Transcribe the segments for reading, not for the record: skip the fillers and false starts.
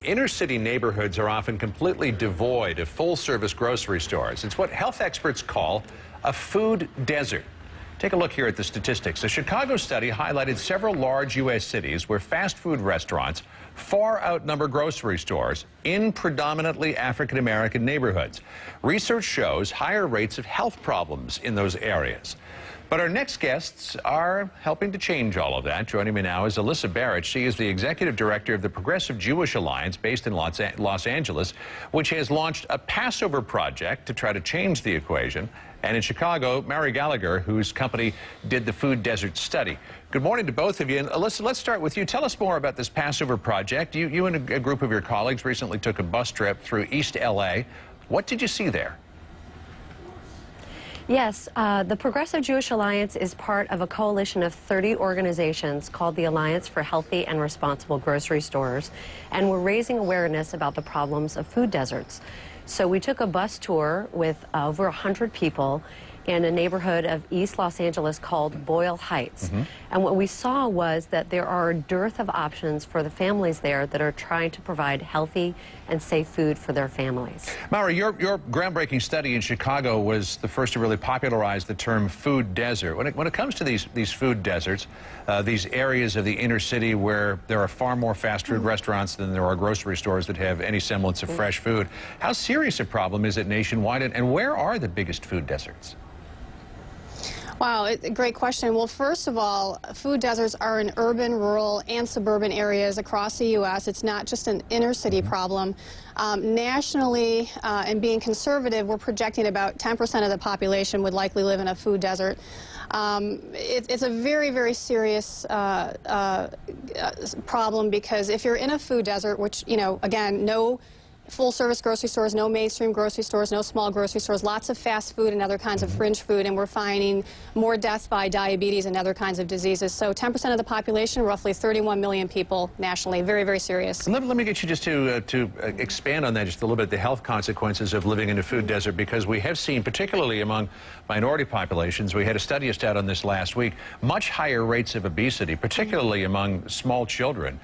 Inner city neighborhoods are often completely devoid of full-service grocery stores. It's what health experts call a food desert. Take a look here at the statistics. A Chicago study highlighted several large U.S. cities where fast food restaurants far outnumber grocery stores in predominantly African-American neighborhoods. Research shows higher rates of health problems in those areas. But our next guests are helping to change all of that. Joining me now is Alyssa Barrett. She is the executive director of the Progressive Jewish Alliance based in Los Angeles, which has launched a Passover project to try to change the equation. And in Chicago, Mary Gallagher, whose company did the food desert study. Good morning to both of you. And Alyssa, let's start with you. Tell us more about this Passover project. You and a group of your colleagues recently took a bus trip through East LA. What did you see there? Yes, the Progressive Jewish Alliance is part of a coalition of 30 organizations called the Alliance for Healthy and Responsible Grocery Stores, and we're raising awareness about the problems of food deserts. So we took a bus tour with over 100 people in a neighborhood of East Los Angeles called Boyle Heights. And what we saw was that there are a dearth of options for the families there that are trying to provide healthy and safe food for their families. Mara, your groundbreaking study in Chicago was the first to really popularize the term food desert. When it comes to these food deserts, these areas of the inner city where there are far more fast food restaurants than there are grocery stores that have any semblance of fresh food, how serious a problem is it nationwide, and where are the biggest food deserts? Wow, great question. Well, first of all, food deserts are in urban, rural, and suburban areas across the U.S. It's not just an inner city problem. Nationally, and being conservative, we're projecting about 10% of the population would likely live in a food desert. It's a very, very serious problem, because if you're in a food desert, which, you know, again, no full-service grocery stores, no mainstream grocery stores, no small grocery stores, lots of fast food and other kinds of fringe food, and we're finding more deaths by diabetes and other kinds of diseases. So 10% of the population, roughly 31 million people nationally, very, very serious. Let me get you just to expand on that just a little bit, the health consequences of living in a food desert, because we have seen, particularly among minority populations, we had a study out on this last week, much higher rates of obesity, particularly among small children.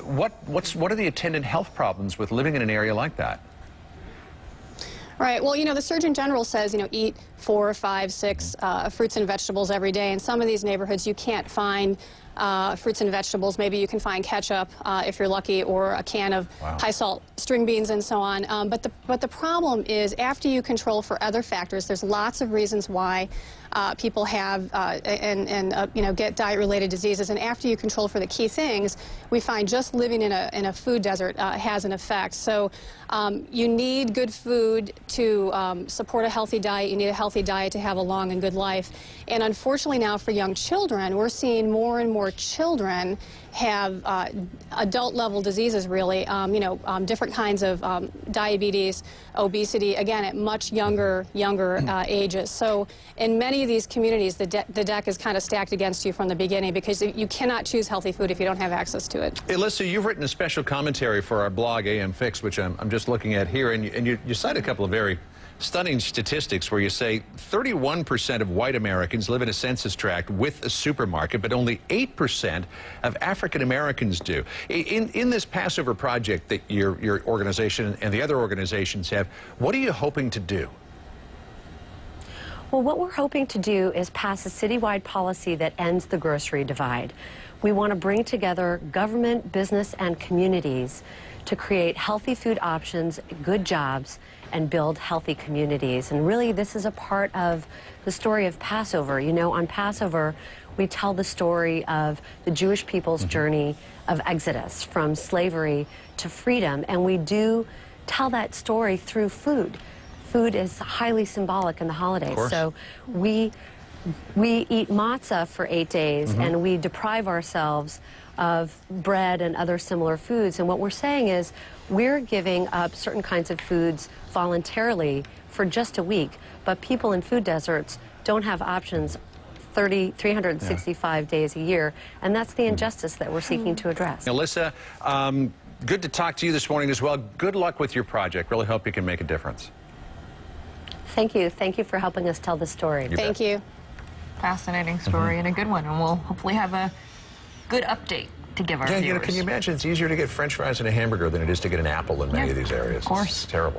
What are the attendant health problems with living in an area like that? Right. Well, you know, the Surgeon General says, you know, eat 4, 5, 6 fruits and vegetables every day. In some of these neighborhoods, you can't find fruits and vegetables. Maybe you can find ketchup if you're lucky, or a can of high-salt string beans and so on. But the problem is, after you control for other factors, there's lots of reasons why people have you know, get diet-related diseases. And after you control for the key things, we find just living in a food desert has an effect. So you need good food to support a healthy diet. You need a healthy diet to have a long and good life. And unfortunately now, for young children, we're seeing more and more children have adult-level diseases, really, you know, different kinds of diabetes, obesity, again, at much younger ages. So in many of these communities, the deck is kind of stacked against you from the beginning, because you cannot choose healthy food if you don't have access to it. Alyssa, you've written a special commentary for our blog, AM Fix, which I'm just looking at here, and you cite a couple of very stunning statistics where you say 31% of white Americans live in a census tract with a supermarket, but only 8% of African Americans do. In this Passover project that your organization and the other organizations have, what are you hoping to do? Well, what we're hoping to do is pass a citywide policy that ends the grocery divide. We want to bring together government, business, and communities to create healthy food options, good jobs, and build healthy communities. And really, this is a part of the story of Passover. You know, on Passover, we tell the story of the Jewish people's journey of exodus from slavery to freedom, and we do tell that story through food. Food is highly symbolic in the holidays. So we eat matzah for 8 days, and we deprive ourselves of bread and other similar foods. And what we're saying is, we're giving up certain kinds of foods voluntarily for just a week, but people in food deserts don't have options 365 days a year, and that's the injustice that we're seeking to address. Alyssa, good to talk to you this morning as well. Good luck with your project. Really hope you can make a difference. Thank you. Thank you for helping us tell the story. Thank you. Fascinating story and a good one, and we'll hopefully have a good update to give our Yeah, viewers. can you imagine? It's easier to get French fries and a hamburger than it is to get an apple in many of these areas. Of course. It's terrible.